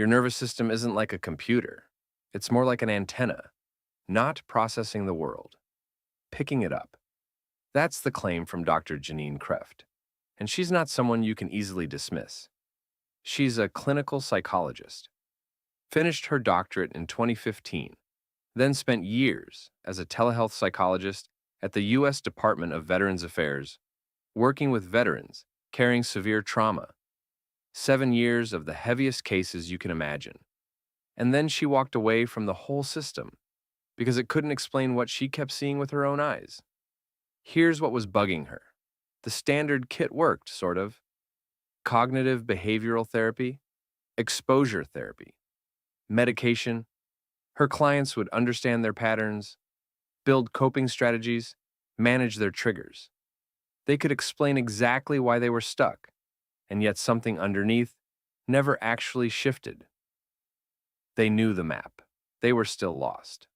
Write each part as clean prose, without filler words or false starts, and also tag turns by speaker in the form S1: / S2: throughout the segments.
S1: Your nervous system isn't like a computer. It's more like an antenna, not processing the world, picking it up. That's the claim from Dr. Janine Kreft. And she's not someone you can easily dismiss. She's a clinical psychologist, finished her doctorate in 2015, then spent years as a telehealth psychologist at the U.S. Department of Veterans Affairs, working with veterans carrying severe trauma, 7 years of the heaviest cases you can imagine. And then she walked away from the whole system because it couldn't explain what she kept seeing with her own eyes. Here's what was bugging her. The standard kit worked, sort of. Cognitive behavioral therapy, exposure therapy, medication. Her clients would understand their patterns, build coping strategies, manage their triggers. They could explain exactly why they were stuck, and yet something underneath never actually shifted. They knew the map. They were still lost.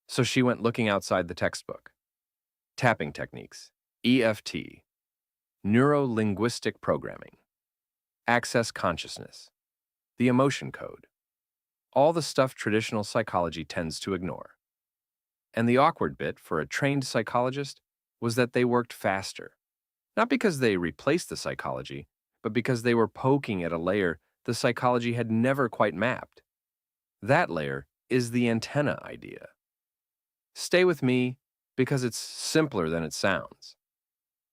S1: So she went looking outside the textbook. Tapping techniques, EFT, neuro-linguistic programming, access consciousness, the emotion code, all the stuff traditional psychology tends to ignore. And the awkward bit for a trained psychologist was that they worked faster. Not because they replaced the psychology, but because they were poking at a layer the psychology had never quite mapped. That layer is the antenna idea. Stay with me because it's simpler than it sounds.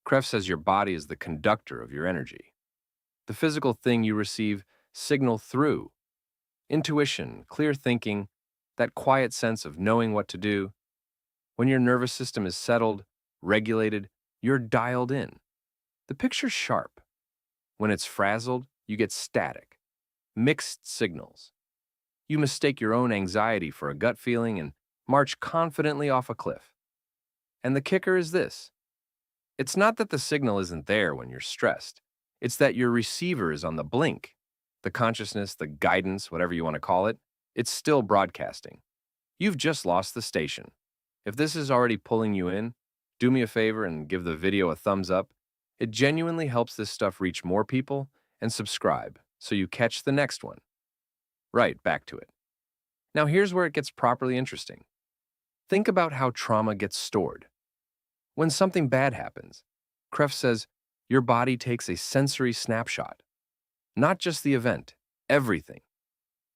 S1: Kreft says your body is the conductor of your energy. The physical thing you receive signal through. Intuition, clear thinking, that quiet sense of knowing what to do. When your nervous system is settled, regulated, you're dialed in. The picture's sharp. When it's frazzled, you get static, mixed signals. You mistake your own anxiety for a gut feeling and march confidently off a cliff. And the kicker is this. It's not that the signal isn't there when you're stressed. It's that your receiver is on the blink. The consciousness, the guidance, whatever you want to call it, it's still broadcasting. You've just lost the station. If this is already pulling you in, do me a favor and give the video a thumbs up. It genuinely helps this stuff reach more people, and subscribe so you catch the next one. Right, back to it. Now here's where it gets properly interesting. Think about how trauma gets stored. When something bad happens, Kreft says your body takes a sensory snapshot. Not just the event, everything.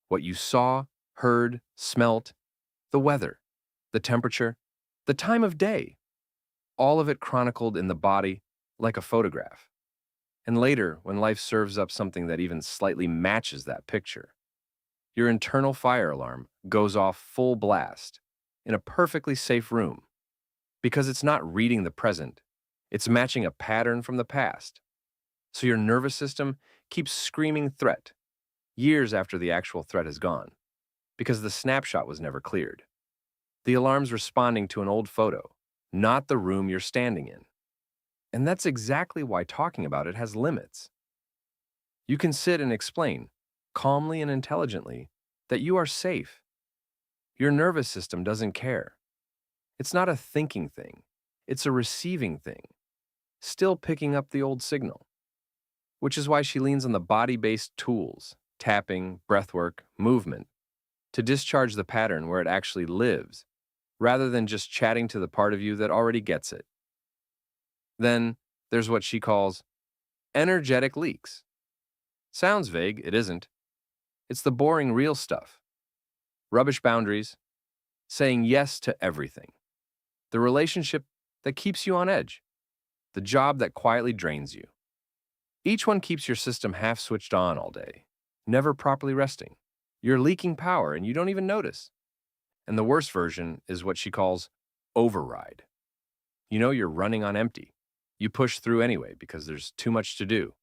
S1: What you saw, heard, smelt, the weather, the temperature, the time of day. All of it chronicled in the body like a photograph. And later, when life serves up something that even slightly matches that picture, your internal fire alarm goes off full blast in a perfectly safe room. Because it's not reading the present, it's matching a pattern from the past. So your nervous system keeps screaming threat years after the actual threat is gone, because the snapshot was never cleared. The alarm's responding to an old photo, not the room you're standing in. And that's exactly why talking about it has limits. You can sit and explain, calmly and intelligently, that you are safe. Your nervous system doesn't care. It's not a thinking thing. It's a receiving thing, still picking up the old signal. Which is why she leans on the body-based tools, tapping, breathwork, movement, to discharge the pattern where it actually lives, rather than just chatting to the part of you that already gets it. Then there's what she calls energetic leaks. Sounds vague, it isn't. It's the boring real stuff. Rubbish boundaries, saying yes to everything. The relationship that keeps you on edge. The job that quietly drains you. Each one keeps your system half switched on all day, never properly resting. You're leaking power and you don't even notice. And the worst version is what she calls override. You know you're running on empty. You push through anyway because there's too much to do.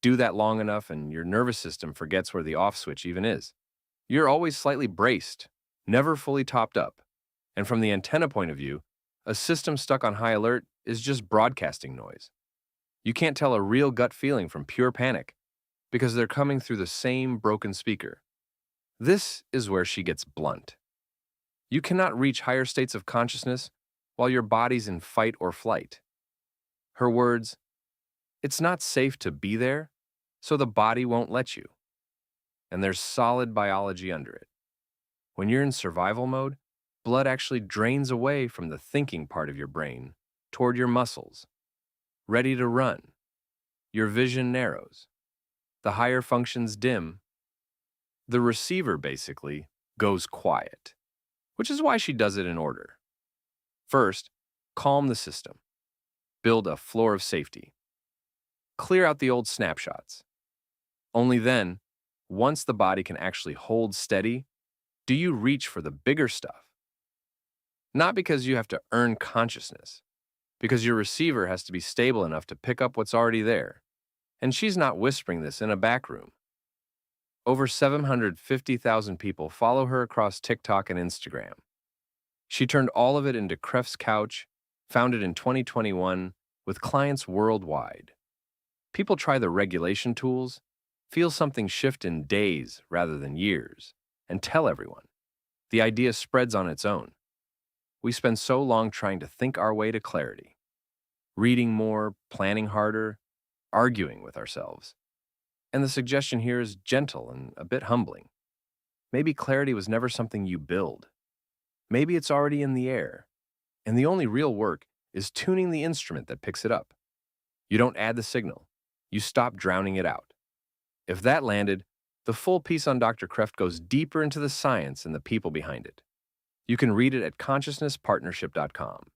S1: Do that long enough and your nervous system forgets where the off switch even is. You're always slightly braced, never fully topped up. And from the antenna point of view, a system stuck on high alert is just broadcasting noise. You can't tell a real gut feeling from pure panic because they're coming through the same broken speaker. This is where she gets blunt. You cannot reach higher states of consciousness while your body's in fight or flight. Her words, it's not safe to be there, so the body won't let you. and there's solid biology under it. When you're in survival mode, blood actually drains away from the thinking part of your brain toward your muscles. Ready to run, your vision narrows. The higher functions dim. The receiver basically goes quiet, which is why she does it in order. First, calm the system. Build a floor of safety. Clear out the old snapshots. Only then, once the body can actually hold steady, do you reach for the bigger stuff. Not because you have to earn consciousness, because your receiver has to be stable enough to pick up what's already there. And she's not whispering this in a back room. Over 750,000 people follow her across TikTok and Instagram. She turned all of it into Kreft's Couch, founded in 2021, with clients worldwide. People try the regulation tools, feel something shift in days rather than years, and tell everyone. The idea spreads on its own. We spend so long trying to think our way to clarity, reading more, planning harder, arguing with ourselves. And the suggestion here is gentle and a bit humbling. Maybe clarity was never something you build. Maybe it's already in the air, and the only real work is tuning the instrument that picks it up. You don't add the signal. You stop drowning it out. If that landed, the full piece on Dr. Kreft goes deeper into the science and the people behind it. You can read it at consciousnesspartnership.com.